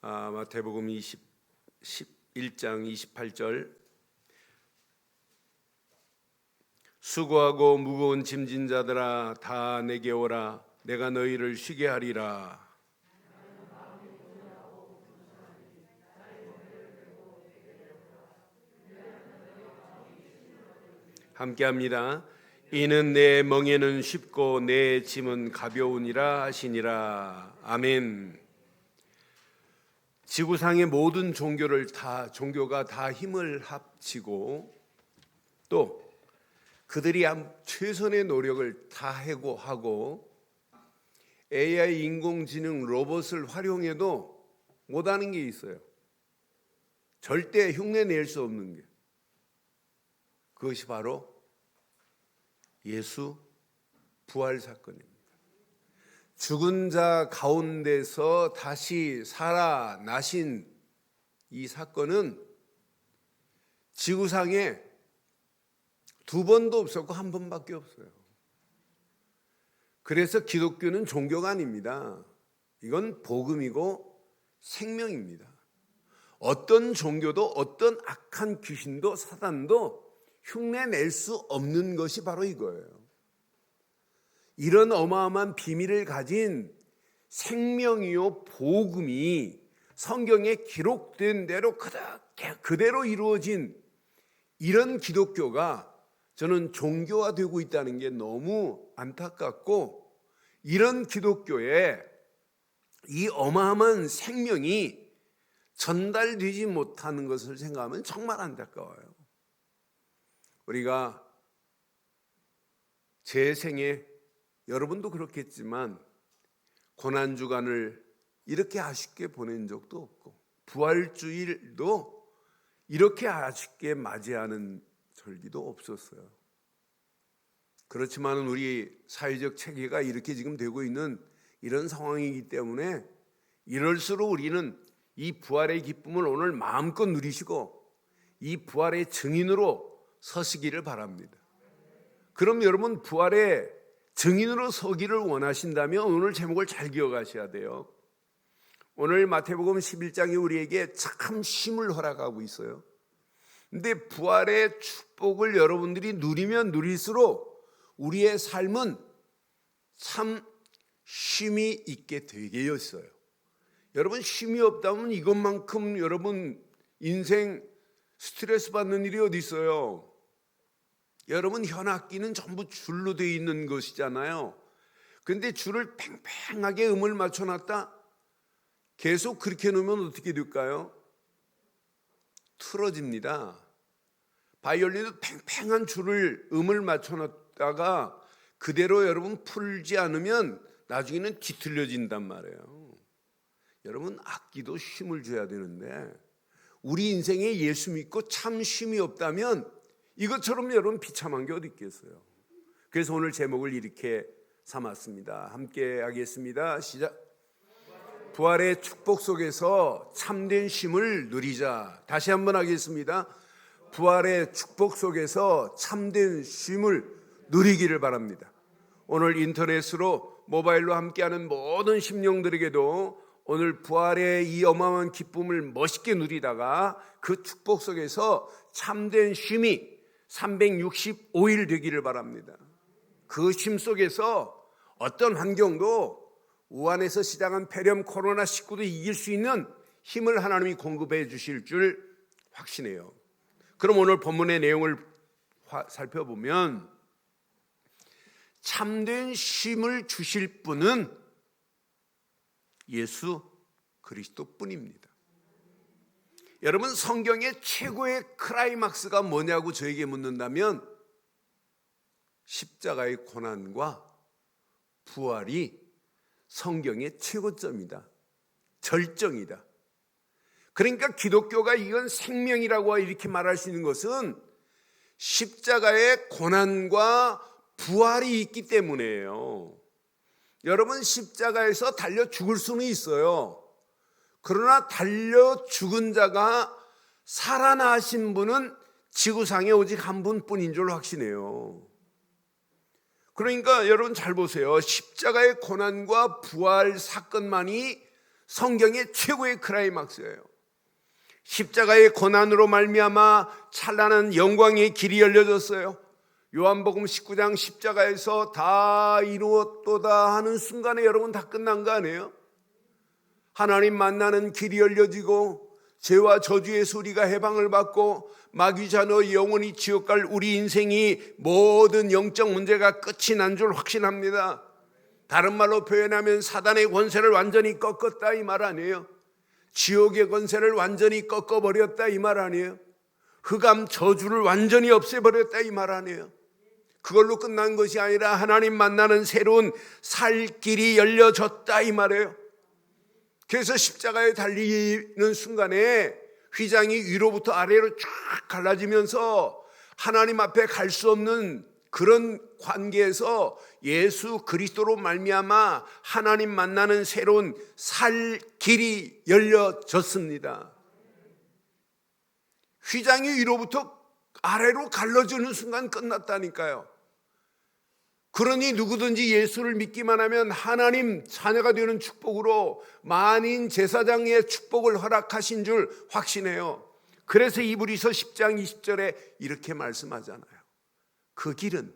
마태복음 11장 28절 수고하고 무거운 짐진 자들아 다 내게 오라 내가 너희를 쉬게 하리라. 함께합니다. 이는 내 멍에는 쉽고 내 짐은 가벼우니라 하시니라. 아멘. 지구상의 모든 종교가 다 힘을 합치고 또 그들이 최선의 노력을 다 하고 AI 인공지능 로봇을 활용해도 못하는 게 있어요. 절대 흉내낼 수 없는 게. 그것이 바로 예수 부활 사건입니다. 죽은 자 가운데서 다시 살아나신 이 사건은 지구상에 두 번도 없었고 한 번밖에 없어요. 그래서 기독교는 종교가 아닙니다. 이건 복음이고 생명입니다. 어떤 종교도 어떤 악한 귀신도 사단도 흉내낼 수 없는 것이 바로 이거예요. 이런 어마어마한 비밀을 가진 생명이요 복음이 성경에 기록된 대로 그대로 이루어진 이런 기독교가 저는 종교화되고 있다는 게 너무 안타깝고, 이런 기독교에 이 어마어마한 생명이 전달되지 못하는 것을 생각하면 정말 안타까워요. 우리가 제 생에 여러분도 그렇겠지만 고난주간을 이렇게 아쉽게 보낸 적도 없고 부활주일도 이렇게 아쉽게 맞이하는 절기도 없었어요. 그렇지만 우리 사회적 체계가 이렇게 지금 되고 있는 이런 상황이기 때문에 이럴수록 우리는 이 부활의 기쁨을 오늘 마음껏 누리시고 이 부활의 증인으로 서시기를 바랍니다. 그럼 여러분 부활의 증인으로 서기를 원하신다면 오늘 제목을 잘 기억하셔야 돼요. 오늘 마태복음 11장이 우리에게 참 쉼을 허락하고 있어요. 근데 부활의 축복을 여러분들이 누리면 누릴수록 우리의 삶은 참 쉼이 있게 되게 했어요. 여러분 쉼이 없다면 이것만큼 여러분 인생 스트레스 받는 일이 어디 있어요? 여러분 현악기는 전부 줄로 되어 있는 것이잖아요. 그런데 줄을 팽팽하게 음을 맞춰놨다 계속 그렇게 놓으면 어떻게 될까요? 틀어집니다. 바이올린도 팽팽한 줄을 음을 맞춰놨다가 그대로 여러분 풀지 않으면 나중에는 뒤틀려진단 말이에요. 여러분 악기도 쉼을 줘야 되는데 우리 인생에 예수 믿고 참 쉼이 없다면 이것처럼 여러분 비참한 게 어디 있겠어요. 그래서 오늘 제목을 이렇게 삼았습니다. 함께 하겠습니다. 시작. 부활의 축복 속에서 참된 쉼을 누리자. 다시 한번 하겠습니다. 부활의 축복 속에서 참된 쉼을 누리기를 바랍니다. 오늘 인터넷으로 모바일로 함께하는 모든 심령들에게도 오늘 부활의 이 어마어마한 기쁨을 멋있게 누리다가 그 축복 속에서 참된 쉼이 365일 되기를 바랍니다. 그 쉼 속에서 어떤 환경도 우한에서 시작한 폐렴 코로나19도 이길 수 있는 힘을 하나님이 공급해 주실 줄 확신해요. 그럼 오늘 본문의 내용을 살펴보면 참된 쉼을 주실 분은 예수 그리스도뿐입니다. 여러분 성경의 최고의 클라이막스가 뭐냐고 저에게 묻는다면 십자가의 고난과 부활이 성경의 최고점이다. 절정이다. 그러니까 기독교가 이건 생명이라고 이렇게 말할 수 있는 것은 십자가의 고난과 부활이 있기 때문이에요. 여러분 십자가에서 달려 죽을 수는 있어요. 그러나 달려 죽은 자가 살아나신 분은 지구상에 오직 한 분뿐인 줄 확신해요. 그러니까 여러분 잘 보세요. 십자가의 고난과 부활 사건만이 성경의 최고의 클라이막스예요. 십자가의 고난으로 말미암아 찬란한 영광의 길이 열려졌어요. 요한복음 19장 십자가에서 다 이루었도다 하는 순간에 여러분 다 끝난 거 아니에요? 하나님 만나는 길이 열려지고 죄와 저주의 소리가 해방을 받고 마귀자너 영원히 지옥 갈 우리 인생이 모든 영적 문제가 끝이 난 줄 확신합니다. 다른 말로 표현하면 사단의 권세를 완전히 꺾었다 이 말 아니에요? 지옥의 권세를 완전히 꺾어버렸다 이 말 아니에요? 흑암 저주를 완전히 없애버렸다 이 말 아니에요? 그걸로 끝난 것이 아니라 하나님 만나는 새로운 살 길이 열려졌다 이 말이에요. 그래서 십자가에 달리는 순간에 휘장이 위로부터 아래로 쫙 갈라지면서 하나님 앞에 갈 수 없는 그런 관계에서 예수 그리스도로 말미암아 하나님 만나는 새로운 살 길이 열려졌습니다. 휘장이 위로부터 아래로 갈라지는 순간 끝났다니까요. 그러니 누구든지 예수를 믿기만 하면 하나님 자녀가 되는 축복으로 만인 제사장의 축복을 허락하신 줄 확신해요. 그래서 이브리서 10장 20절에 이렇게 말씀하잖아요. 그 길은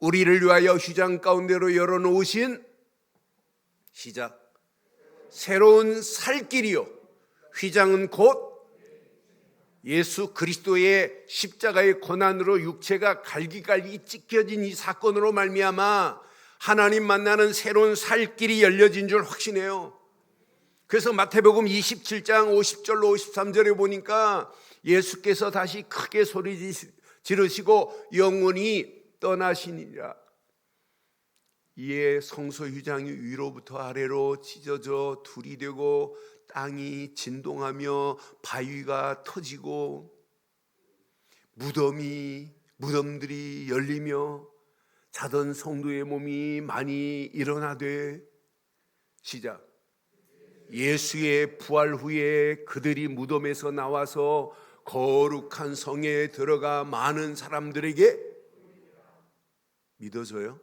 우리를 위하여 휘장 가운데로 열어놓으신 시작 새로운 살 길이요 휘장은 곧 예수 그리스도의 십자가의 고난으로 육체가 갈기갈기 찢겨진 이 사건으로 말미암아 하나님 만나는 새로운 살 길이 열려진 줄 확신해요. 그래서 마태복음 27장 50절로 53절에 보니까 예수께서 다시 크게 소리 지르시고 영원히 떠나시니라. 이에 성소 휘장이 위로부터 아래로 찢어져 둘이 되고 땅이 진동하며 바위가 터지고 무덤들이 열리며 자던 성도의 몸이 많이 일어나되 시작 예수의 부활 후에 그들이 무덤에서 나와서 거룩한 성에 들어가 많은 사람들에게 믿어져요?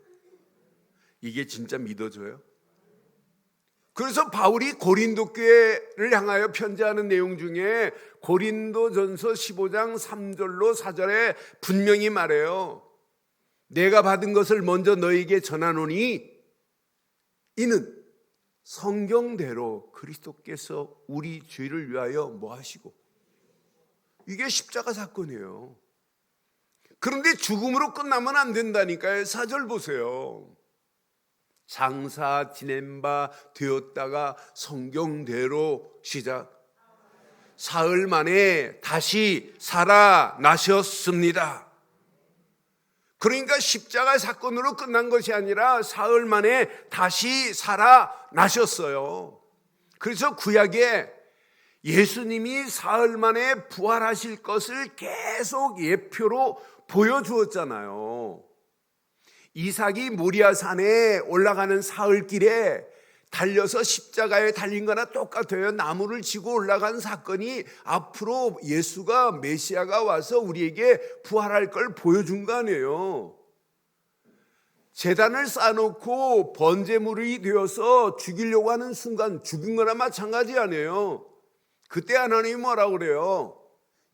이게 진짜 믿어져요? 그래서 바울이 고린도 교회를 향하여 편지하는 내용 중에 고린도전서 15장 3절로 4절에 분명히 말해요. 내가 받은 것을 먼저 너에게 전하노니 이는 성경대로 그리스도께서 우리 죄를 위하여 뭐 하시고 이게 십자가 사건이에요. 그런데 죽음으로 끝나면 안 된다니까요. 4절 보세요. 장사 지낸 바 되었다가 성경대로 시작 사흘 만에 다시 살아나셨습니다. 그러니까 십자가 사건으로 끝난 것이 아니라 사흘 만에 다시 살아나셨어요. 그래서 구약에 예수님이 사흘 만에 부활하실 것을 계속 예표로 보여주었잖아요. 이삭이 모리아산에 올라가는 사흘길에 달려서 십자가에 달린 거나 똑같아요. 나무를 지고 올라간 사건이 앞으로 예수가 메시아가 와서 우리에게 부활할 걸 보여준 거 아니에요. 제단을 쌓아놓고 번제물이 되어서 죽이려고 하는 순간 죽은 거나 마찬가지 아니에요. 그때 하나님이 뭐라고 그래요?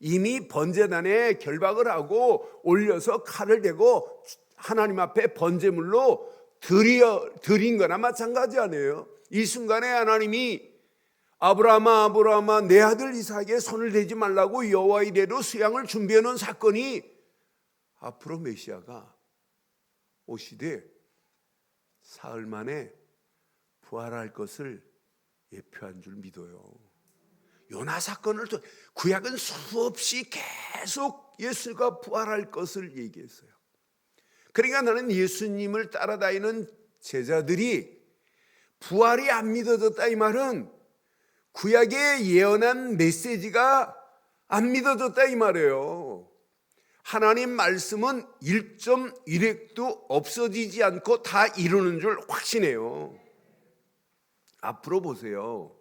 이미 번제단에 결박을 하고 올려서 칼을 대고 하나님 앞에 번제물로 드린 거나 마찬가지 아니에요. 이 순간에 하나님이 아브라함아 내 아들 이삭에 손을 대지 말라고 여호와 이레로 수양을 준비해 놓은 사건이 앞으로 메시아가 오시되 사흘 만에 부활할 것을 예표한 줄 믿어요. 요나 사건을 구약은 수없이 계속 예수가 부활할 것을 얘기했어요. 그러니까 나는 예수님을 따라다니는 제자들이 부활이 안 믿어졌다 이 말은 구약에 예언한 메시지가 안 믿어졌다 이 말이에요. 하나님 말씀은 1.1획도 없어지지 않고 다 이루는 줄 확신해요. 앞으로 보세요.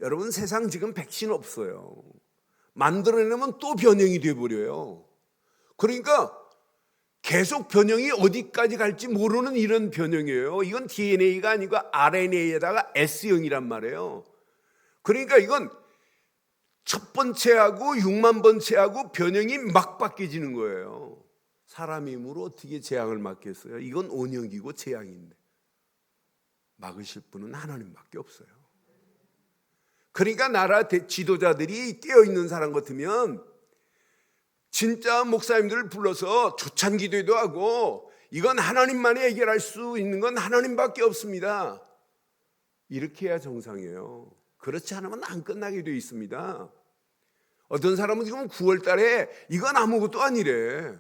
여러분 세상 지금 백신 없어요. 만들어내면 또 변형이 돼버려요. 그러니까 계속 변형이 어디까지 갈지 모르는 이런 변형이에요. 이건 DNA가 아니고 RNA에다가 S형이란 말이에요. 그러니까 이건 첫 번째하고 6만 번째하고 변형이 막 바뀌어지는 거예요. 사람 힘으로 어떻게 재앙을 막겠어요? 이건 온역이고 재앙인데 막으실 분은 하나님밖에 없어요. 그러니까 나라 지도자들이 깨어있는 사람 같으면 진짜 목사님들을 불러서 조찬 기도도 하고 이건 하나님만이 해결할 수 있는 건 하나님밖에 없습니다. 이렇게 해야 정상이에요. 그렇지 않으면 안 끝나게 되어 있습니다. 어떤 사람은 지금 9월 달에 이건 아무것도 아니래.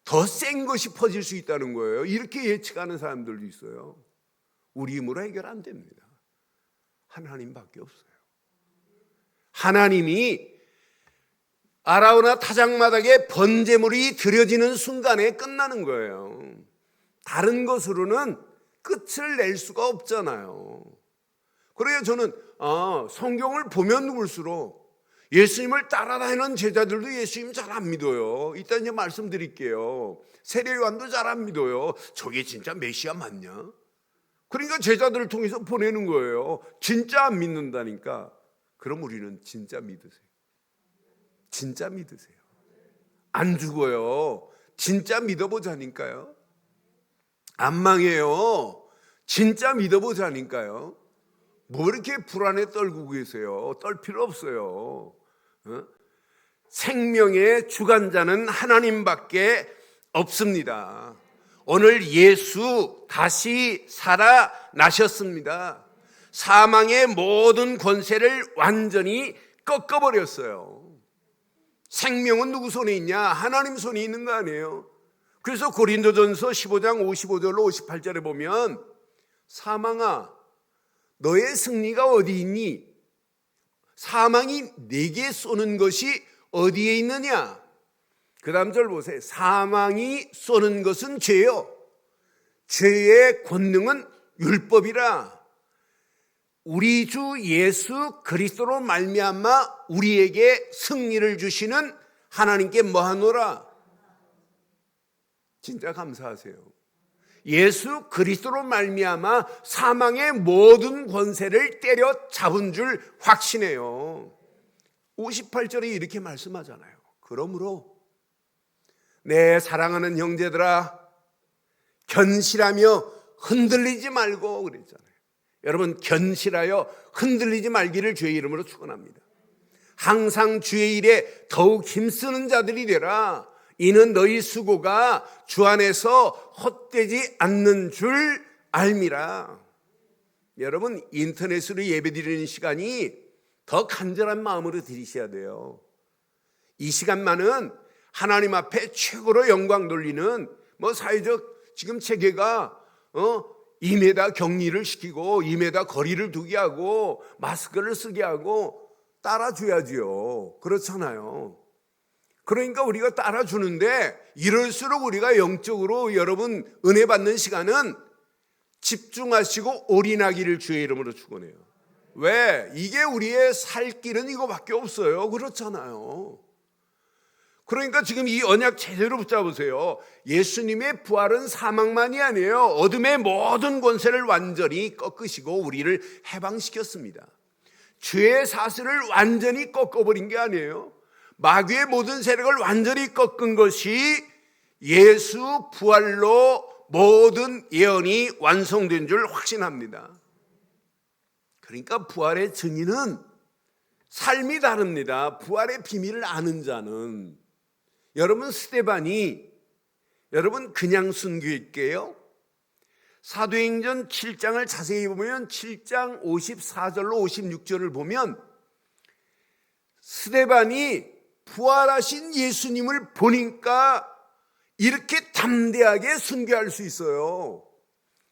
더 센 것이 퍼질 수 있다는 거예요. 이렇게 예측하는 사람들도 있어요. 우리 힘으로 해결 안 됩니다. 하나님밖에 없어요. 하나님이 아라우나 타작마당에 번제물이 드려지는 순간에 끝나는 거예요. 다른 것으로는 끝을 낼 수가 없잖아요. 그래야 저는 성경을 보면 볼수록 예수님을 따라다니는 제자들도 예수님 잘 안 믿어요. 이따 이제 말씀드릴게요. 세례요한도 잘 안 믿어요. 저게 진짜 메시아 맞냐? 그러니까 제자들을 통해서 보내는 거예요. 진짜 안 믿는다니까. 그럼 우리는 진짜 믿으세요. 진짜 믿으세요. 안 죽어요. 진짜 믿어보자니까요. 안 망해요. 진짜 믿어보자니까요. 뭐 이렇게 불안에 떨고 계세요? 떨 필요 없어요. 생명의 주관자는 하나님밖에 없습니다. 오늘 예수 다시 살아나셨습니다. 사망의 모든 권세를 완전히 꺾어버렸어요. 생명은 누구 손에 있냐? 하나님 손에 있는 거 아니에요? 그래서 고린도전서 15장 55절로 58절에 보면 사망아 너의 승리가 어디 있니? 사망이 내게 쏘는 것이 어디에 있느냐? 그 다음 절 보세요. 사망이 쏘는 것은 죄요. 죄의 권능은 율법이라. 우리 주 예수 그리스도로 말미암아 우리에게 승리를 주시는 하나님께 뭐하노라? 진짜 감사하세요. 예수 그리스도로 말미암아 사망의 모든 권세를 때려잡은 줄 확신해요. 58절에 이렇게 말씀하잖아요. 그러므로 내 사랑하는 형제들아 견실하며 흔들리지 말고 그랬잖아요. 여러분 견실하여 흔들리지 말기를 주의 이름으로 축원합니다. 항상 주의 일에 더욱 힘쓰는 자들이 되라. 이는 너희 수고가 주 안에서 헛되지 않는 줄 알미라. 여러분 인터넷으로 예배드리는 시간이 더 간절한 마음으로 드리셔야 돼요. 이 시간만은 하나님 앞에 최고로 영광 돌리는 사회적 지금 체계가 2m 격리를 시키고 2m 거리를 두게 하고 마스크를 쓰게 하고 따라줘야지요. 그렇잖아요. 그러니까 우리가 따라주는데 이럴수록 우리가 영적으로 여러분 은혜 받는 시간은 집중하시고 올인하기를 주의 이름으로 축원해요. 왜? 이게 우리의 살 길은 이거밖에 없어요. 그렇잖아요. 그러니까 지금 이 언약 제대로 붙잡으세요. 예수님의 부활은 사망만이 아니에요. 어둠의 모든 권세를 완전히 꺾으시고 우리를 해방시켰습니다. 죄의 사슬을 완전히 꺾어버린 게 아니에요. 마귀의 모든 세력을 완전히 꺾은 것이 예수 부활로 모든 예언이 완성된 줄 확신합니다. 그러니까 부활의 증인은 삶이 다릅니다. 부활의 비밀을 아는 자는. 여러분 스데반이 여러분 그냥 순교했게요. 사도행전 7장을 자세히 보면 7장 54절로 56절을 보면 스데반이 부활하신 예수님을 보니까 이렇게 담대하게 순교할 수 있어요.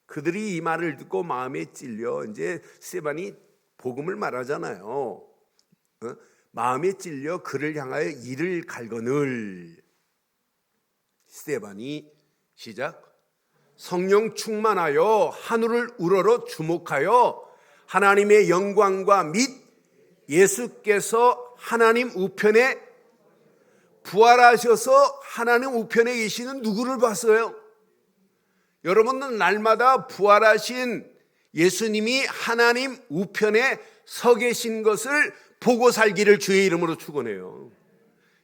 그들이 이 말을 듣고 마음에 찔려 이제 스데반이 복음을 말하잖아요. 마음에 찔려 그를 향하여 이를 갈거늘. 스데반이 시작. 성령 충만하여 하늘을 우러러 주목하여 하나님의 영광과 및 예수께서 하나님 우편에 부활하셔서 하나님 우편에 계시는 누구를 봤어요? 여러분은 날마다 부활하신 예수님이 하나님 우편에 서 계신 것을 보고 살기를 주의 이름으로 축원해요.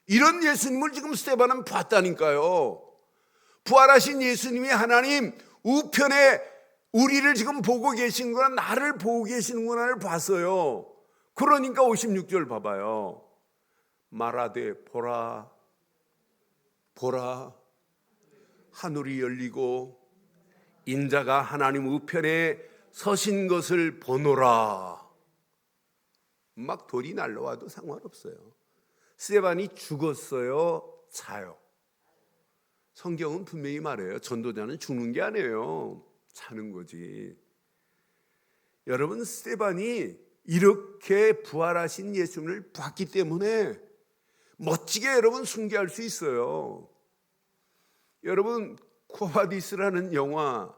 이런 예수님을 지금 스데반은 봤다니까요. 부활하신 예수님이 하나님 우편에 우리를 지금 보고 계신구나, 나를 보고 계시는구나를 봤어요. 그러니까 56절 봐봐요. 말하되 보라 보라 하늘이 열리고 인자가 하나님 우편에 서신 것을 보노라. 막 돌이 날라와도 상관없어요. 스데반이 죽었어요, 사요? 성경은 분명히 말해요. 전도자는 죽는 게 아니에요, 사는 거지. 여러분, 스데반이 이렇게 부활하신 예수님을 봤기 때문에 멋지게 여러분 순교할 수 있어요. 여러분, 코바디스라는 영화,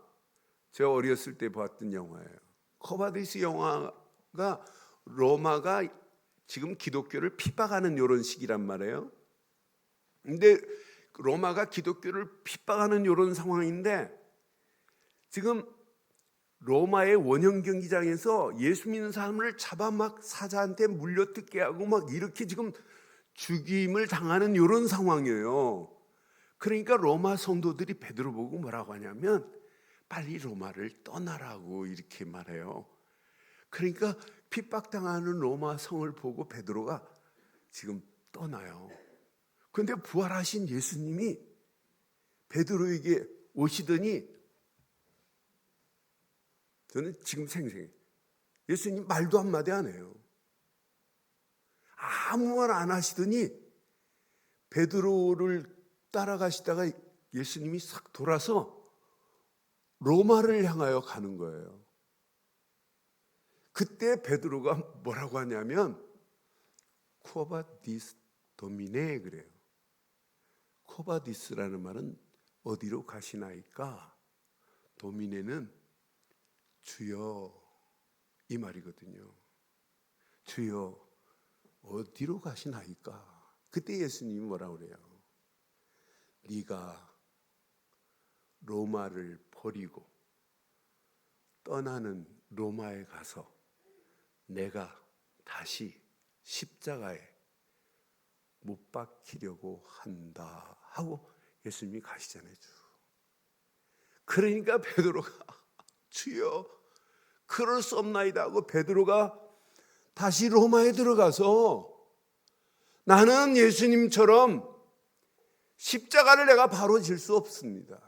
제가 어렸을 때 봤던 영화예요. 코바디스 영화가 로마가 지금 기독교를 핍박하는 이런 시기란 말이에요. 근데 로마가 기독교를 핍박하는 이런 상황인데 지금 로마의 원형 경기장에서 예수 믿는 사람을 잡아 막 사자한테 물려뜯게 하고 막 이렇게 지금 죽임을 당하는 이런 상황이에요. 그러니까 로마 성도들이 베드로 보고 뭐라고 하냐면 빨리 로마를 떠나라고 이렇게 말해요. 그러니까 핍박당하는 로마 성을 보고 베드로가 지금 떠나요. 그런데 부활하신 예수님이 베드로에게 오시더니 저는 지금 생생해. 예수님 말도 한마디 안 해요. 아무 말 안 하시더니 베드로를 따라가시다가 예수님이 싹 돌아서 로마를 향하여 가는 거예요. 그때 베드로가 뭐라고 하냐면 코바디스 도미네 그래요. 코바디스라는 말은 어디로 가시나이까? 도미네는 주여 이 말이거든요. 주여 어디로 가시나이까? 그때 예수님이 뭐라고 그래요? 네가 로마를 버리고 떠나는 로마에 가서 내가 다시 십자가에 못 박히려고 한다 하고 예수님이 가시잖아요. 그러니까 베드로가 주여 그럴 수 없나이다 하고 베드로가 다시 로마에 들어가서 나는 예수님처럼 십자가를 내가 바로 질 수 없습니다.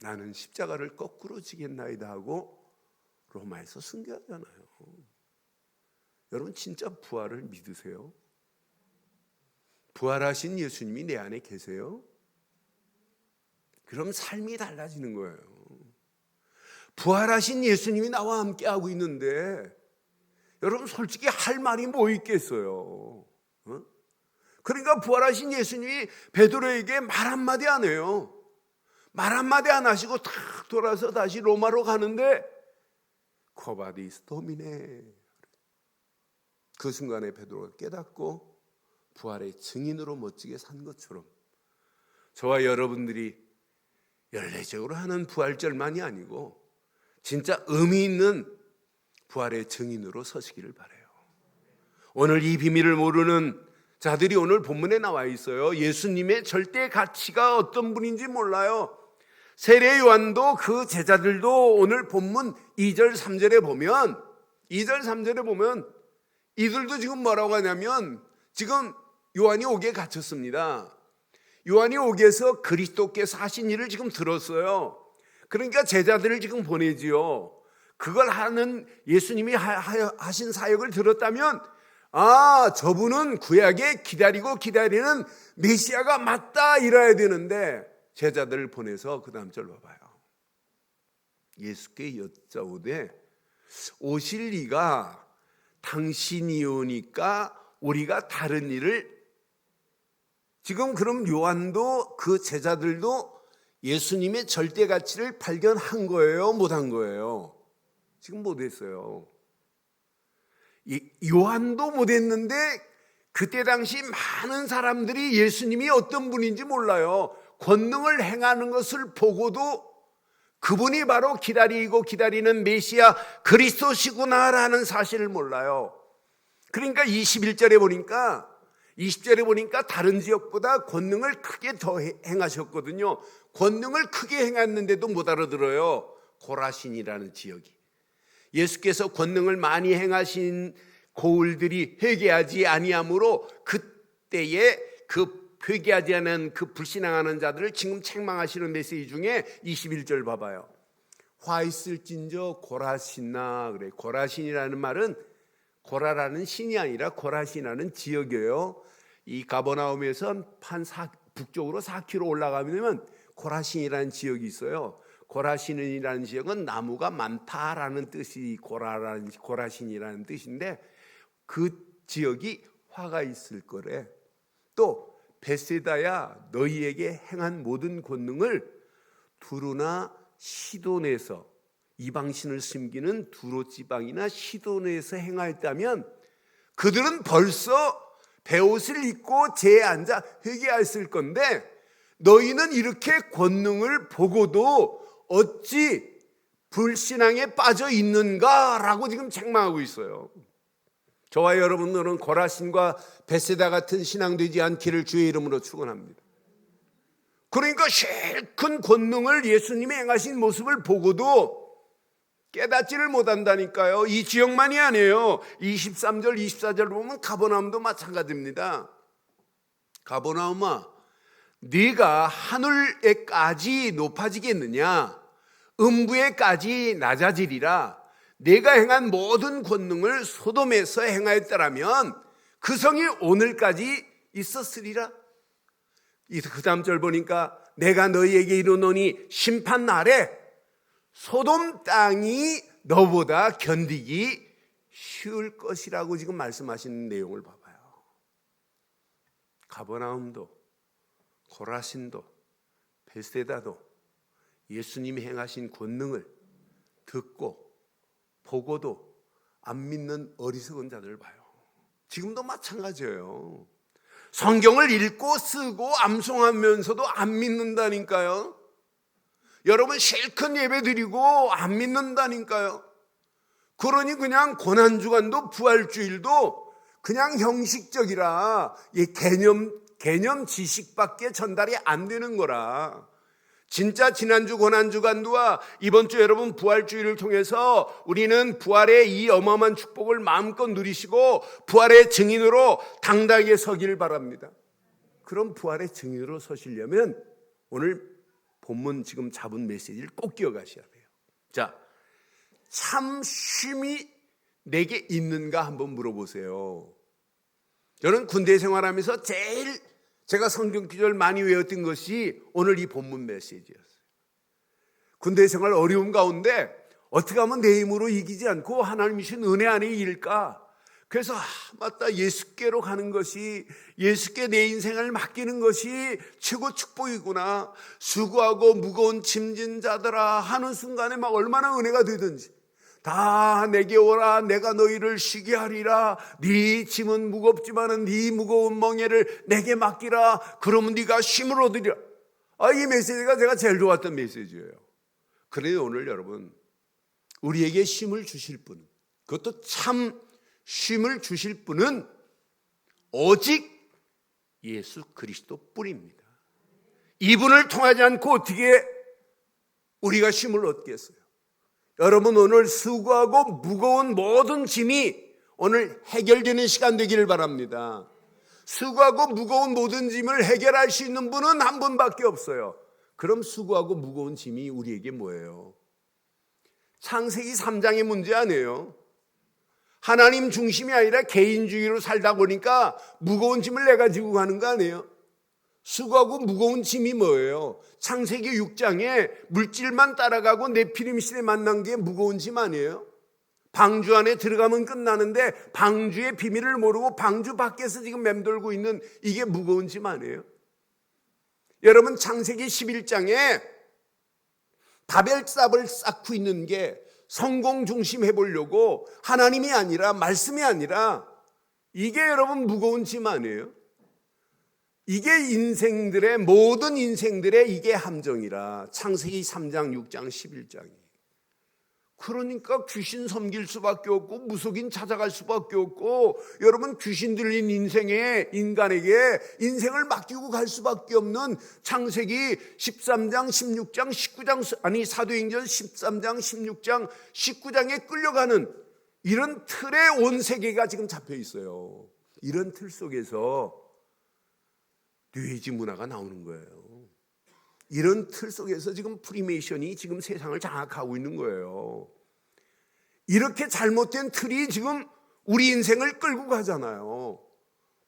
나는 십자가를 거꾸로 지겠나이다 하고 로마에서 순교하잖아요. 여러분 진짜 부활을 믿으세요? 부활하신 예수님이 내 안에 계세요? 그럼 삶이 달라지는 거예요. 부활하신 예수님이 나와 함께 하고 있는데 여러분 솔직히 할 말이 뭐 있겠어요? 그러니까 부활하신 예수님이 베드로에게 말 한마디 안 해요. 말 한마디 안 하시고 탁 돌아서 다시 로마로 가는데 코바디스 도미네. 그 순간에 베드로가 깨닫고 부활의 증인으로 멋지게 산 것처럼 저와 여러분들이 연례적으로 하는 부활절만이 아니고 진짜 의미 있는 부활의 증인으로 서시기를 바라요. 오늘 이 비밀을 모르는 자들이 오늘 본문에 나와 있어요. 예수님의 절대 가치가 어떤 분인지 몰라요. 세례 요한도 그 제자들도 오늘 본문 2절 3절에 보면 이들도 지금 뭐라고 하냐면 지금 요한이 옥에 갇혔습니다. 요한이 옥에서 그리스도께서 하신 일을 지금 들었어요. 그러니까 제자들을 지금 보내지요. 그걸 하는 예수님이 하신 사역을 들었다면 저분은 구약에 기다리는 메시아가 맞다 이래야 되는데 제자들을 보내서 그 다음 절 봐봐요. 예수께 여짜오되 오실 이가 당신이 오니까 우리가 다른 일을 지금 그럼 요한도 그 제자들도 예수님의 절대 가치를 발견한 거예요? 못한 거예요? 지금 못했어요. 요한도 못했는데 그때 당시 많은 사람들이 예수님이 어떤 분인지 몰라요. 권능을 행하는 것을 보고도 그분이 바로 기다리고 기다리는 메시아 그리스도시구나라는 사실을 몰라요. 그러니까 20절에 보니까 다른 지역보다 권능을 크게 더 행하셨거든요. 권능을 크게 행했는데도 못 알아들어요. 고라신이라는 지역이. 예수께서 권능을 많이 행하신 고을들이 회개하지 아니하므로 그때에 그 회개하지 않은 그 불신앙하는 자들을 지금 책망하시는 메시지 중에 21절 봐봐요. 화 있을진저 고라신나 그래. 고라신이라는 말은 고라라는 신이 아니라 고라신이라는 지역이에요. 이 가버나움에서 북쪽으로 4km 올라가면 고라신이라는 지역이 있어요. 고라신이라는 지역은 나무가 많다라는 뜻이 고라신이라는 뜻인데 그 지역이 화가 있을 거래. 또 베세다야 너희에게 행한 모든 권능을 두루나 시돈에서 이방신을 숨기는 두로 지방이나 시돈에서 행하였다면 그들은 벌써 베옷을 입고 제에 앉아 회개했을 건데 너희는 이렇게 권능을 보고도 어찌 불신앙에 빠져 있는가라고 지금 책망하고 있어요. 저와 여러분들은 고라신과 베세다 같은 신앙 되지 않기를 주의 이름으로 축원합니다. 그러니까 제일 큰 권능을 예수님이 행하신 모습을 보고도 깨닫지를 못한다니까요. 이 지역만이 아니에요. 23절 24절 보면 가버나움도 마찬가지입니다. 가버나움아 네가 하늘에까지 높아지겠느냐 음부에까지 낮아지리라. 내가 행한 모든 권능을 소돔에서 행하였더라면 그 성이 오늘까지 있었으리라. 그 다음 절 보니까 내가 너희에게 이르노니 심판 날에 소돔 땅이 너보다 견디기 쉬울 것이라고 지금 말씀하시는 내용을 봐봐요. 가버나움도 고라신도 베세다도 예수님이 행하신 권능을 듣고 보고도 안 믿는 어리석은 자들을 봐요. 지금도 마찬가지예요. 성경을 읽고 쓰고 암송하면서도 안 믿는다니까요. 여러분 실컷 예배 드리고 안 믿는다니까요. 그러니 그냥 고난주간도 부활주일도 그냥 형식적이라 개념 지식밖에 전달이 안 되는 거라. 진짜 지난주 고난주간도와 이번 주 여러분 부활주일을 통해서 우리는 부활의 이 어마어마한 축복을 마음껏 누리시고 부활의 증인으로 당당하게 서기를 바랍니다. 그럼 부활의 증인으로 서시려면 오늘 본문 지금 잡은 메시지를 꼭 기억하셔야 돼요. 자, 참 쉼이 내게 있는가 한번 물어보세요. 저는 군대 생활하면서 제일 제가 성경 구절 많이 외웠던 것이 오늘 이 본문 메시지였어요. 군대 생활 어려움 가운데 어떻게 하면 내 힘으로 이기지 않고 하나님 주신 은혜 안에 일까? 그래서 맞다, 예수께로 가는 것이, 예수께 내 인생을 맡기는 것이 최고 축복이구나. 수고하고 무거운 짐진 자들아 하는 순간에 막 얼마나 은혜가 되든지 다 내게 오라, 내가 너희를 쉬게 하리라. 네 짐은 무겁지만은 네 무거운 멍에를 내게 맡기라. 그러면 네가 쉼을 얻으리라. 이 메시지가 제가 제일 좋았던 메시지예요. 그래요, 오늘 여러분 우리에게 쉼을 주실 분, 그것도 참 쉼을 주실 분은 오직 예수 그리스도 뿐입니다. 이분을 통하지 않고 어떻게 우리가 쉼을 얻겠어요? 여러분 오늘 수고하고 무거운 모든 짐이 오늘 해결되는 시간 되기를 바랍니다. 수고하고 무거운 모든 짐을 해결할 수 있는 분은 한 분밖에 없어요. 그럼 수고하고 무거운 짐이 우리에게 뭐예요? 창세기 3장의 문제 아니에요. 하나님 중심이 아니라 개인주의로 살다 보니까 무거운 짐을 내가 지고 가는 거 아니에요? 수고하고 무거운 짐이 뭐예요? 창세기 6장에 물질만 따라가고 네피림신에 만난 게 무거운 짐 아니에요? 방주 안에 들어가면 끝나는데 방주의 비밀을 모르고 방주 밖에서 지금 맴돌고 있는 이게 무거운 짐 아니에요? 여러분 창세기 11장에 바벨탑을 쌓고 있는 게 성공 중심 해보려고 하나님이 아니라 말씀이 아니라 이게 여러분 무거운 짐 아니에요? 이게 모든 인생들의 이게 함정이라. 창세기 3장, 6장, 11장이. 그러니까 귀신 섬길 수밖에 없고 무속인 찾아갈 수밖에 없고 여러분 귀신 들린 인간에게 인생을 맡기고 갈 수밖에 없는 창세기 13장, 16장, 19장 아니 사도행전 13장, 16장, 19장에 끌려가는 이런 틀에 온 세계가 지금 잡혀 있어요. 이런 틀 속에서 뉴에이지 문화가 나오는 거예요. 이런 틀 속에서 지금 프리메이션이 지금 세상을 장악하고 있는 거예요. 이렇게 잘못된 틀이 지금 우리 인생을 끌고 가잖아요.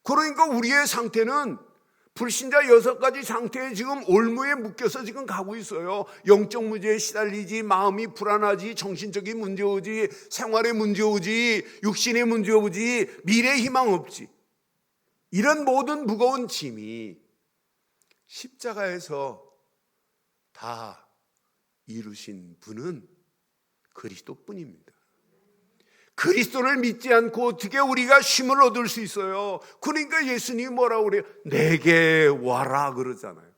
그러니까 우리의 상태는 불신자 6가지 상태에 지금 올무에 묶여서 지금 가고 있어요. 영적 문제에 시달리지, 마음이 불안하지, 정신적인 문제 오지, 생활에 문제 오지, 육신에 문제 오지, 미래 희망 없지. 이런 모든 무거운 짐이 십자가에서 다 이루신 분은 그리스도뿐입니다. 그리스도를 믿지 않고 어떻게 우리가 쉼을 얻을 수 있어요? 그러니까 예수님이 뭐라고 그래요? 내게 와라 그러잖아요.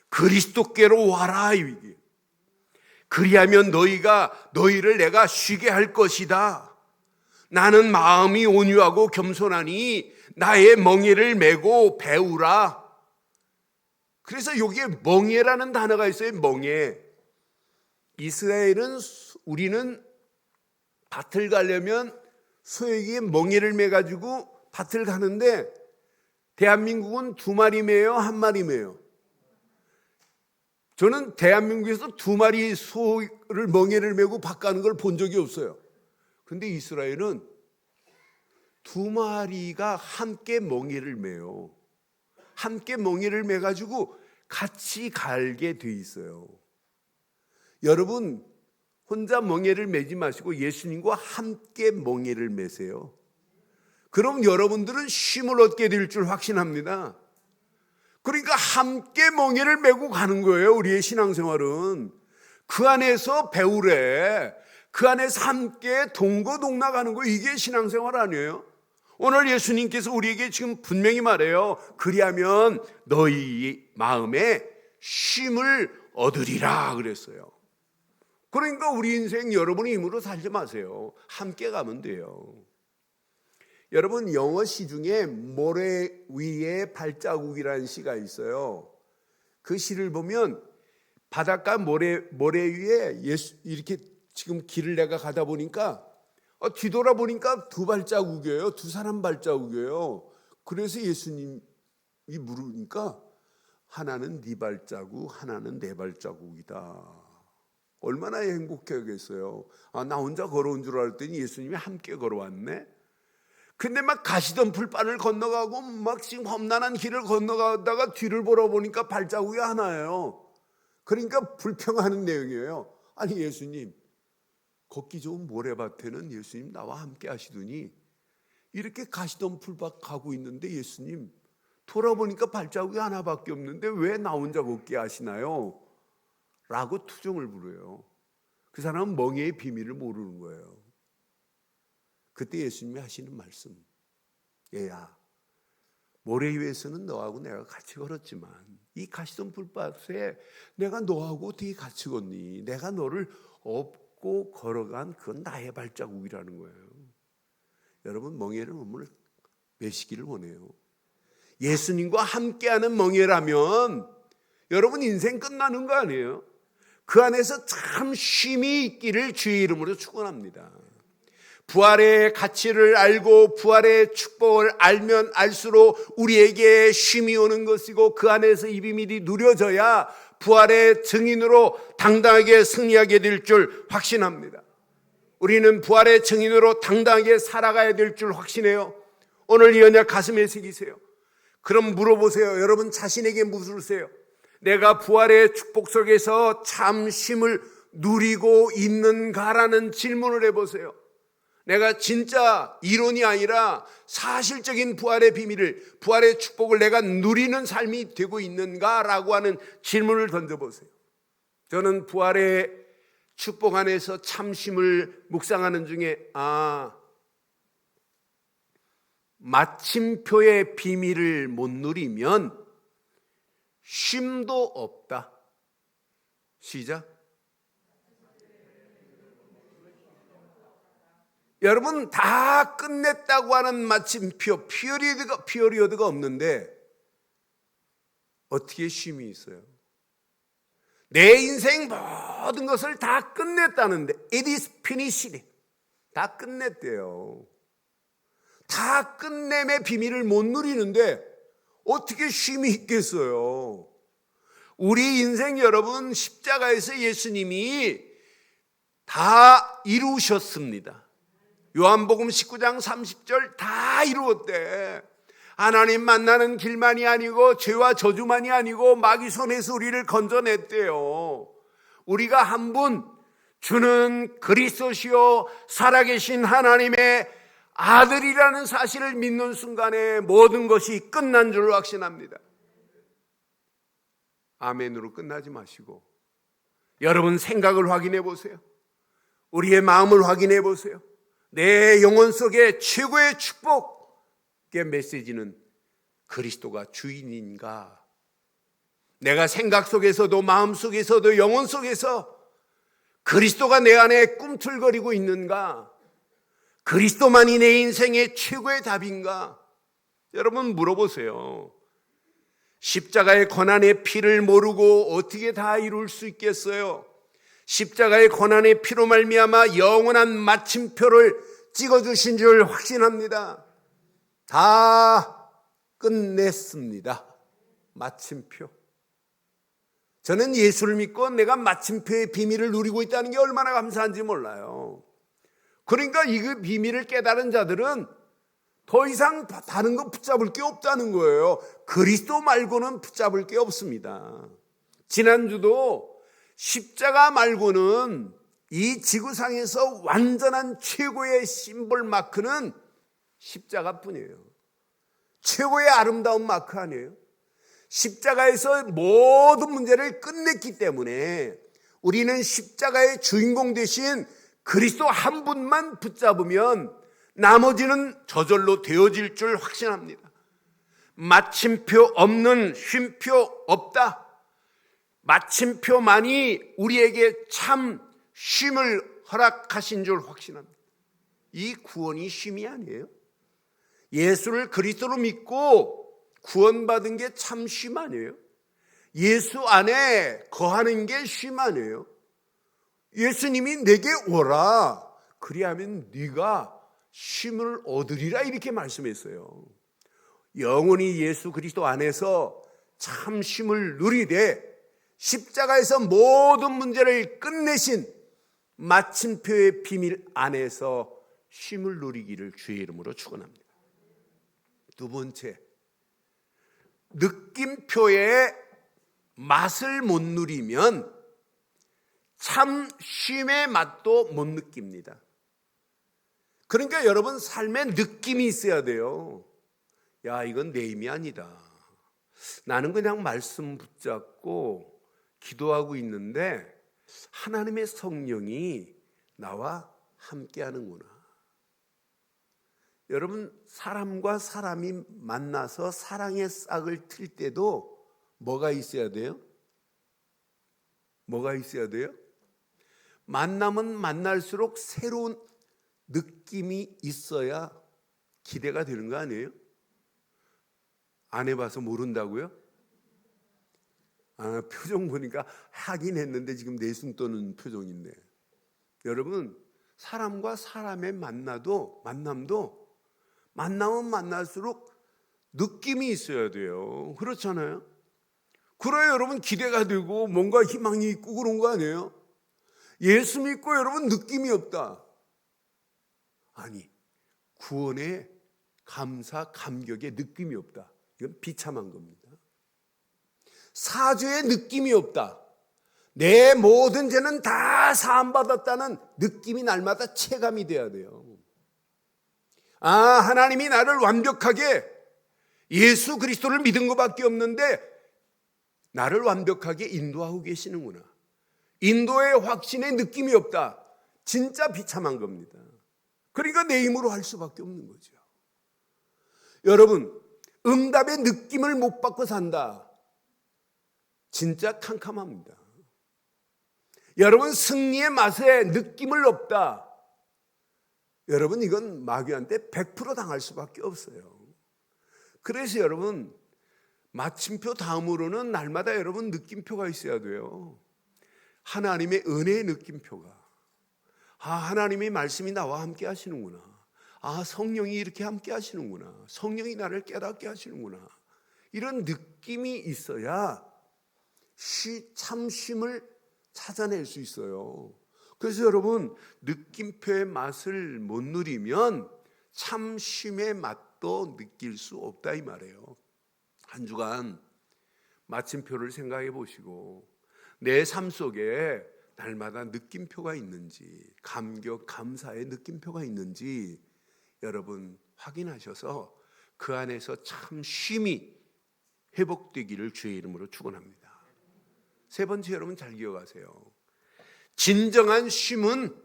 그리스도께로 와라 이게. 그리하면 너희를 내가 쉬게 할 것이다. 나는 마음이 온유하고 겸손하니 나의 멍에를 메고 배우라. 그래서 여기에 멍에라는 단어가 있어요. 멍에. 우리는 밭을 가려면 소에게 멍에를 매가지고 밭을 가는데 대한민국은 2마리 매요? 1마리 매요? 저는 대한민국에서 2마리 소를 멍에를 메고 밭 가는 걸 본 적이 없어요. 그런데 이스라엘은 2마리가 함께 멍에를 매요. 함께 멍에를 매가지고 같이 갈게 돼 있어요. 여러분 혼자 멍에를 매지 마시고 예수님과 함께 멍에를 매세요. 그럼 여러분들은 쉼을 얻게 될 줄 확신합니다. 그러니까 함께 멍에를 메고 가는 거예요. 우리의 신앙생활은 그 안에서 배우래. 그 안에서 함께 동거동락하는 거, 이게 신앙생활 아니에요? 오늘 예수님께서 우리에게 지금 분명히 말해요. 그리하면 너희 마음에 쉼을 얻으리라 그랬어요. 그러니까 우리 인생 여러분이 힘으로 살지 마세요. 함께 가면 돼요. 여러분 영어 시 중에 모래 위에 발자국이라는 시가 있어요. 그 시를 보면 바닷가 모래 위에 이렇게 지금 길을 내가 가다 보니까 뒤돌아보니까 2발자국이에요. 2사람 발자국이에요. 그래서 예수님이 물으니까 하나는 네 발자국, 하나는 내 발자국이다. 얼마나 행복하겠어요. 나 혼자 걸어온 줄 알았더니 예수님이 함께 걸어왔네. 근데 막 가시던 풀바를 건너가고 막 지금 험난한 길을 건너가다가 뒤를 보러보니까 발자국이 하나예요. 그러니까 불평하는 내용이에요. 아니 예수님, 걷기 좋은 모래밭에는 예수님 나와 함께 하시더니 이렇게 가시던 풀밭 가고 있는데 예수님 돌아보니까 발자국이 하나밖에 없는데 왜 나 혼자 걷게 하시나요? 라고 투정을 부려요. 그 사람은 멍에의 비밀을 모르는 거예요. 그때 예수님이 하시는 말씀, 얘야, 모래 위에서는 너하고 내가 같이 걸었지만 이 가시던 풀밭에 내가 너하고 어떻게 같이 걷니? 내가 너를 업고 걸어간 그건 나의 발자국이라는 거예요. 여러분 멍에를 오늘 매시기를 원해요. 예수님과 함께하는 멍에라면 여러분 인생 끝나는 거 아니에요? 그 안에서 참 쉼이 있기를 주의 이름으로 축원합니다. 부활의 가치를 알고 부활의 축복을 알면 알수록 우리에게 쉼이 오는 것이고 그 안에서 이 비밀이 누려져야 부활의 증인으로 당당하게 승리하게 될 줄 확신합니다. 우리는 부활의 증인으로 당당하게 살아가야 될 줄 확신해요. 오늘 이 언약 가슴에 새기세요. 그럼 물어보세요. 여러분 자신에게 물으세요. 내가 부활의 축복 속에서 참 쉼을 누리고 있는가라는 질문을 해보세요. 내가 진짜 이론이 아니라 사실적인 부활의 비밀을, 부활의 축복을 내가 누리는 삶이 되고 있는가라고 하는 질문을 던져보세요. 저는 부활의 축복 안에서 참심을 묵상하는 중에 마침표의 비밀을 못 누리면 쉼도 없다. 시작. 여러분, 다 끝냈다고 하는 마침표, 피어리어드가 없는데 어떻게 쉼이 있어요? 내 인생 모든 것을 다 끝냈다는데 It is finished. 다 끝냈대요. 다 끝냄의 비밀을 못 누리는데 어떻게 쉼이 있겠어요? 우리 인생 여러분, 십자가에서 예수님이 다 이루셨습니다. 요한복음 19장 30절 다 이루었대. 하나님 만나는 길만이 아니고 죄와 저주만이 아니고 마귀 손에서 우리를 건져냈대요. 우리가 한 분, 주는 그리스도시요 살아계신 하나님의 아들이라는 사실을 믿는 순간에 모든 것이 끝난 줄 확신합니다. 아멘으로 끝나지 마시고 여러분 생각을 확인해 보세요. 우리의 마음을 확인해 보세요. 내 영혼 속에 최고의 축복의 메시지는 그리스도가 주인인가? 내가 생각 속에서도 마음 속에서도 영혼 속에서 그리스도가 내 안에 꿈틀거리고 있는가? 그리스도만이 내 인생의 최고의 답인가? 여러분 물어보세요. 십자가의 고난의 피를 모르고 어떻게 다 이룰 수 있겠어요? 십자가의 고난의 피로 말미암아 영원한 마침표를 찍어주신 줄 확신합니다. 다 끝냈습니다. 마침표. 저는 예수를 믿고 내가 마침표의 비밀을 누리고 있다는 게 얼마나 감사한지 몰라요. 그러니까 이 비밀을 깨달은 자들은 더 이상 다른 거 붙잡을 게 없다는 거예요. 그리스도 말고는 붙잡을 게 없습니다. 지난주도 십자가 말고는 이 지구상에서 완전한 최고의 심볼 마크는 십자가뿐이에요. 최고의 아름다운 마크 아니에요? 십자가에서 모든 문제를 끝냈기 때문에 우리는 십자가의 주인공 대신 그리스도 한 분만 붙잡으면 나머지는 저절로 되어질 줄 확신합니다. 마침표 없는 쉼표 없다. 마침표만이 우리에게 참 쉼을 허락하신 줄 확신합니다. 이 구원이 쉼이 아니에요. 예수를 그리스도로 믿고 구원받은 게 참 쉼 아니에요. 예수 안에 거하는 게 쉼 아니에요. 예수님이 내게 오라 그리하면 네가 쉼을 얻으리라 이렇게 말씀했어요. 영원히 예수 그리스도 안에서 참 쉼을 누리되 십자가에서 모든 문제를 끝내신 마침표의 비밀 안에서 쉼을 누리기를 주의 이름으로 축원합니다. 두 번째, 느낌표의 맛을 못 누리면 참 쉼의 맛도 못 느낍니다. 그러니까 여러분 삶에 느낌이 있어야 돼요. 야, 이건 내 힘이 아니다. 나는 그냥 말씀 붙잡고 기도하고 있는데 하나님의 성령이 나와 함께 하는구나. 여러분 사람과 사람이 만나서 사랑의 싹을 틀 때도 뭐가 있어야 돼요? 뭐가 있어야 돼요? 만나면 만날수록 새로운 느낌이 있어야 기대가 되는 거 아니에요? 안 해봐서 모른다고요? 표정 보니까 하긴 했는데 지금 내숭 떠는 표정인데. 여러분 사람과 사람의 만남도 만나면 만날수록 느낌이 있어야 돼요. 그렇잖아요? 그래야 여러분 기대가 되고 뭔가 희망이 있고 그런 거 아니에요? 예수 믿고 여러분 느낌이 없다. 아니 구원의 감사 감격의 느낌이 없다. 이건 비참한 겁니다. 사죄의 느낌이 없다. 내 모든 죄는 다 사함받았다는 느낌이 날마다 체감이 돼야 돼요. 하나님이 나를 완벽하게 예수 그리스도를 믿은 것밖에 없는데 나를 완벽하게 인도하고 계시는구나. 인도의 확신의 느낌이 없다. 진짜 비참한 겁니다. 그러니까 내 힘으로 할 수밖에 없는 거죠. 여러분, 응답의 느낌을 못 받고 산다. 진짜 캄캄합니다. 여러분, 승리의 맛에 느낌을 없다. 여러분, 이건 마귀한테 100% 당할 수밖에 없어요. 그래서 여러분, 마침표 다음으로는 날마다 여러분 느낌표가 있어야 돼요. 하나님의 은혜의 느낌표가. 하나님의 말씀이 나와 함께 하시는구나. 성령이 이렇게 함께 하시는구나. 성령이 나를 깨닫게 하시는구나. 이런 느낌이 있어야 참심을 찾아낼 수 있어요. 그래서 여러분, 느낌표의 맛을 못 누리면 참심의 맛도 느낄 수 없다 이 말이에요. 한 주간 마침표를 생각해 보시고 내 삶 속에 날마다 느낌표가 있는지, 감격, 감사의 느낌표가 있는지 여러분 확인하셔서 그 안에서 참 쉼이 회복되기를 주의 이름으로 축원합니다. 세 번째, 여러분 잘 기억하세요. 진정한 쉼은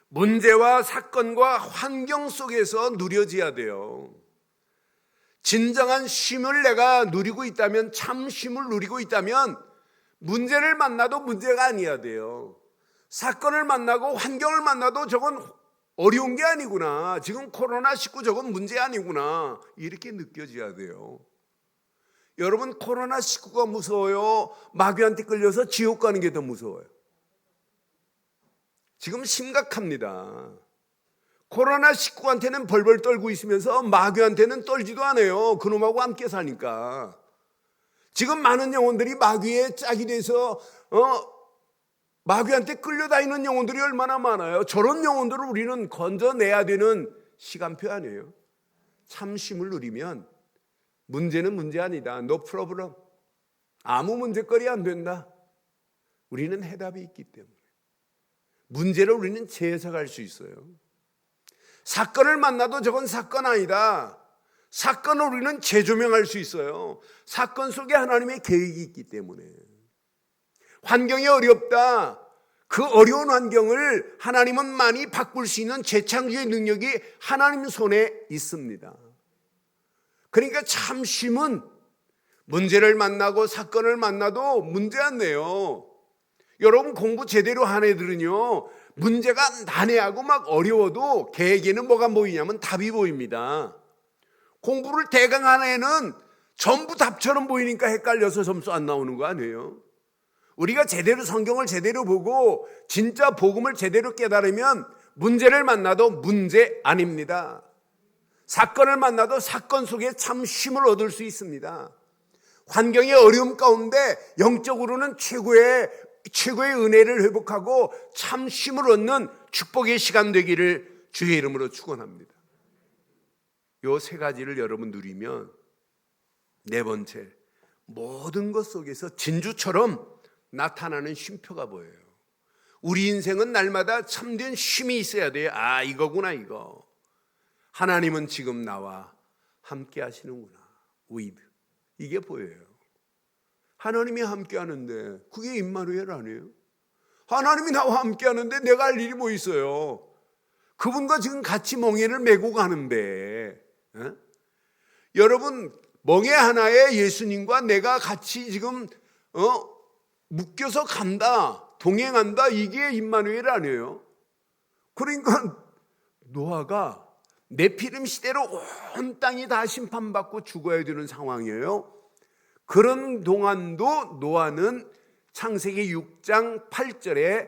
문제와 사건과 환경 속에서 누려져야 돼요. 진정한 쉼을 내가 누리고 있다면, 참 쉼을 누리고 있다면 문제를 만나도 문제가 아니어야 돼요. 사건을 만나고 환경을 만나도 저건 어려운 게 아니구나. 지금 코로나19 저건 문제 아니구나. 이렇게 느껴져야 돼요. 여러분, 코로나19가 무서워요? 마귀한테 끌려서 지옥 가는 게 더 무서워요? 지금 심각합니다. 코로나19한테는 벌벌 떨고 있으면서 마귀한테는 떨지도 않아요. 그놈하고 함께 사니까. 지금 많은 영혼들이 마귀의 짝이 돼서 마귀한테 끌려다니는 영혼들이 얼마나 많아요. 저런 영혼들을 우리는 건져내야 되는 시간표 아니에요. 참심을 누리면 문제는 문제 아니다. No problem. 아무 문제거리 안 된다. 우리는 해답이 있기 때문에. 문제를 우리는 재해석할 수 있어요. 사건을 만나도 저건 사건 아니다. 사건을 우리는 재조명할 수 있어요. 사건 속에 하나님의 계획이 있기 때문에. 환경이 어렵다. 그 어려운 환경을 하나님은 많이 바꿀 수 있는 재창조의 능력이 하나님 손에 있습니다. 그러니까 참심은 문제를 만나고 사건을 만나도 문제 안 내요. 여러분, 공부 제대로 한 애들은요, 문제가 난해하고 막 어려워도 걔에게는 뭐가 보이냐면 답이 보입니다. 공부를 대강 한 애는 전부 답처럼 보이니까 헷갈려서 점수 안 나오는 거 아니에요? 우리가 제대로 성경을 제대로 보고 진짜 복음을 제대로 깨달으면 문제를 만나도 문제 아닙니다. 사건을 만나도 사건 속에 참 쉼을 얻을 수 있습니다. 환경의 어려움 가운데 영적으로는 최고의 은혜를 회복하고 참 쉼을 얻는 축복의 시간 되기를 주의 이름으로 축원합니다. 요 세 가지를 여러분 누리면, 네 번째, 모든 것 속에서 진주처럼 나타나는 쉼표가 보여요. 우리 인생은 날마다 참된 쉼이 있어야 돼요. 이거구나 이거. 하나님은 지금 나와 함께 하시는구나. with. 이게 보여요. 하나님이 함께 하는데 그게 임마누엘 아니에요? 하나님이 나와 함께 하는데 내가 할 일이 뭐 있어요? 그분과 지금 같이 멍에를 메고 가는데, 여러분, 멍에 하나에 예수님과 내가 같이 지금 묶여서 간다, 동행한다, 이게 임마누엘 아니에요? 그러니까 노아가 네피림 시대로 온 땅이 다 심판받고 죽어야 되는 상황이에요. 그런 동안도 노아는 창세기 6장 8절에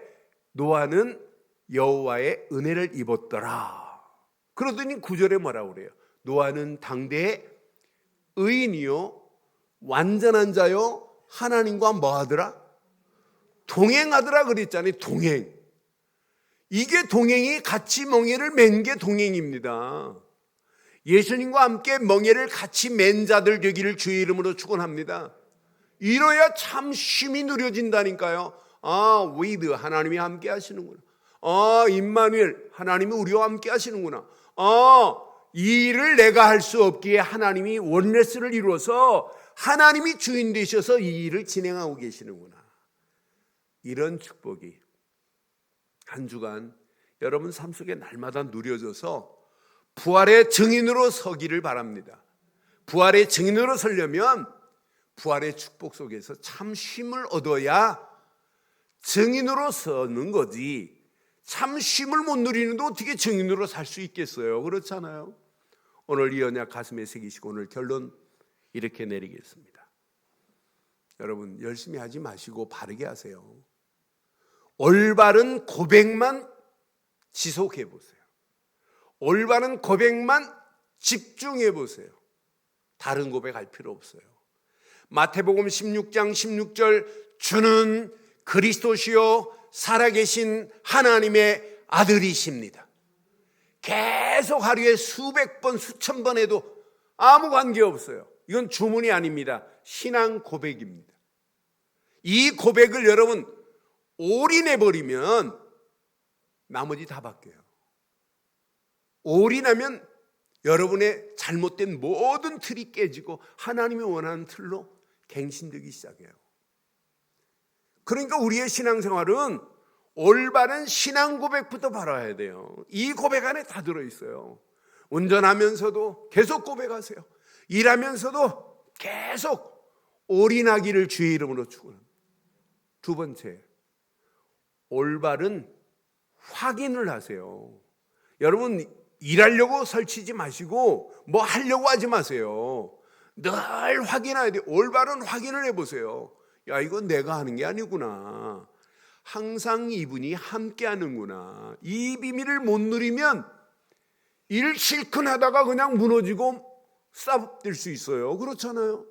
노아는 여호와의 은혜를 입었더라. 그러더니 9절에 뭐라고 그래요? 노아는 당대의 의인이요 완전한 자요 하나님과 뭐 하더라? 동행하더라 그랬잖아요. 동행. 이게 동행이 같이 멍에를 맨 게 동행입니다. 예수님과 함께 멍에를 같이 맨 자들 되기를 주의 이름으로 축원합니다. 이뤄야 참 쉼이 누려진다니까요. with 하나님이 함께 하시는구나. 임마누엘 하나님이 우리와 함께 하시는구나. 이 일을 내가 할 수 없기에 하나님이 원네스를 이루어서 하나님이 주인 되셔서 이 일을 진행하고 계시는구나. 이런 축복이 한 주간 여러분 삶 속에 날마다 누려져서 부활의 증인으로 서기를 바랍니다. 부활의 증인으로 서려면 부활의 축복 속에서 참 쉼을 얻어야 증인으로 서는 거지. 참 쉼을 못 누리는데 어떻게 증인으로 살 수 있겠어요? 그렇잖아요. 오늘 이 언약 가슴에 새기시고 오늘 결론 이렇게 내리겠습니다. 여러분, 열심히 하지 마시고 바르게 하세요. 올바른 고백만 지속해 보세요. 올바른 고백만 집중해 보세요. 다른 고백할 필요 없어요. 마태복음 16장 16절, 주는 그리스도시요 살아계신 하나님의 아들이십니다. 계속 하루에 수백 번 수천 번 해도 아무 관계없어요. 이건 주문이 아닙니다. 신앙 고백입니다. 이 고백을 여러분 올인해버리면 나머지 다 바뀌어요. 올인하면 여러분의 잘못된 모든 틀이 깨지고 하나님이 원하는 틀로 갱신되기 시작해요. 그러니까 우리의 신앙생활은 올바른 신앙 고백부터 바라야 돼요. 이 고백 안에 다 들어있어요. 운전하면서도 계속 고백하세요. 일하면서도 계속 올인하기를 주의 이름으로 축원합니다. 두 번째, 올바른 확인을 하세요. 여러분, 일하려고 설치지 마시고 뭐 하려고 하지 마세요. 늘 확인해야 돼요. 올바른 확인을 해보세요. 야, 이건 내가 하는 게 아니구나. 항상 이분이 함께 하는구나. 이 비밀을 못 누리면 일 실컷 하다가 그냥 무너지고 쌉될 수 있어요. 그렇잖아요.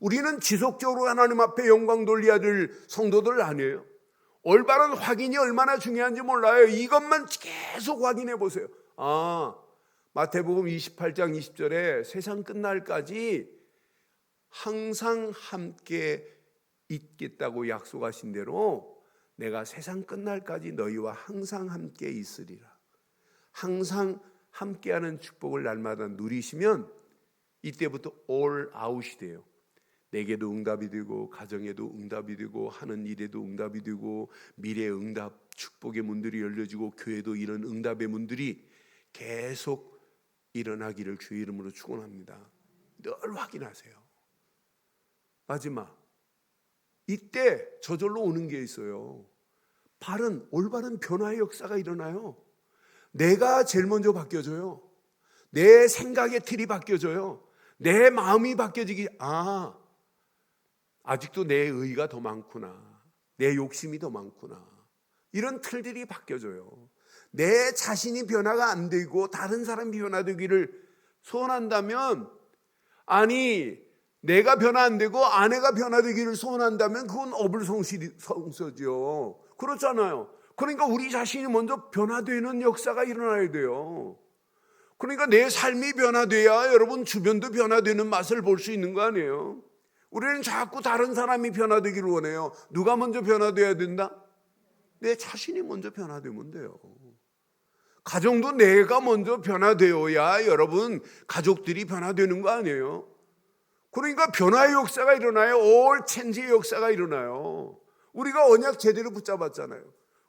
우리는 지속적으로 하나님 앞에 영광 돌려야 될 성도들 아니에요. 올바른 확인이 얼마나 중요한지 몰라요. 이것만 계속 확인해 보세요. 마태복음 28장 20절에 세상 끝날까지 항상 함께 있겠다고 약속하신 대로 내가 세상 끝날까지 너희와 항상 함께 있으리라. 항상 함께하는 축복을 날마다 누리시면 이때부터 all out이 돼요. 내게도 응답이 되고 가정에도 응답이 되고 하는 일에도 응답이 되고 미래의 응답 축복의 문들이 열려지고 교회도 이런 응답의 문들이 계속 일어나기를 주의 이름으로 축원합니다. 늘 확인하세요. 마지막, 이때 저절로 오는 게 있어요. 올바른 변화의 역사가 일어나요. 내가 제일 먼저 바뀌어져요. 내 생각의 틀이 바뀌어져요. 내 마음이 바뀌어지기, 아직도 내 의가 더 많구나. 내 욕심이 더 많구나. 이런 틀들이 바뀌어져요. 내 자신이 변화가 안 되고 다른 사람이 변화되기를 소원한다면, 내가 변화 안 되고 아내가 변화되기를 소원한다면 그건 어불성설이죠. 그렇잖아요. 그러니까 우리 자신이 먼저 변화되는 역사가 일어나야 돼요. 그러니까 내 삶이 변화돼야 여러분 주변도 변화되는 맛을 볼 수 있는 거 아니에요. 우리는 자꾸 다른 사람이 변화되기를 원해요. 누가 먼저 변화돼야 된다? 내 자신이 먼저 변화되면 돼요. 가정도 내가 먼저 변화되어야 여러분 가족들이 변화되는 거 아니에요. 그러니까 변화의 역사가 일어나요. 올 체인지의 역사가 일어나요. 우리가 언약 제대로 붙잡았잖아요.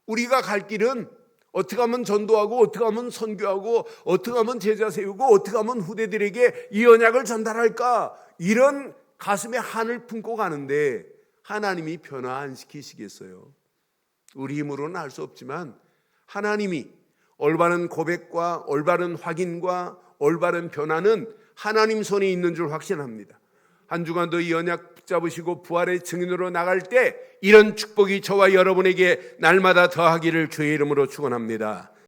우리가 갈 길은 어떻게 하면 전도하고 어떻게 하면 선교하고 어떻게 하면 제자 세우고 어떻게 하면 후대들에게 이 언약을 전달할까, 이런 가슴에 한을 품고 가는데 하나님이 변화 안 시키시겠어요? 우리 힘으로는 할 수 없지만 하나님이 올바른 고백과 올바른 확인과 올바른 변화는 하나님 손에 있는 줄 확신합니다. 한 주간도 이 언약 붙잡으시고 부활의 증인으로 나갈 때 이런 축복이 저와 여러분에게 날마다 더하기를 주의 이름으로 축원합니다.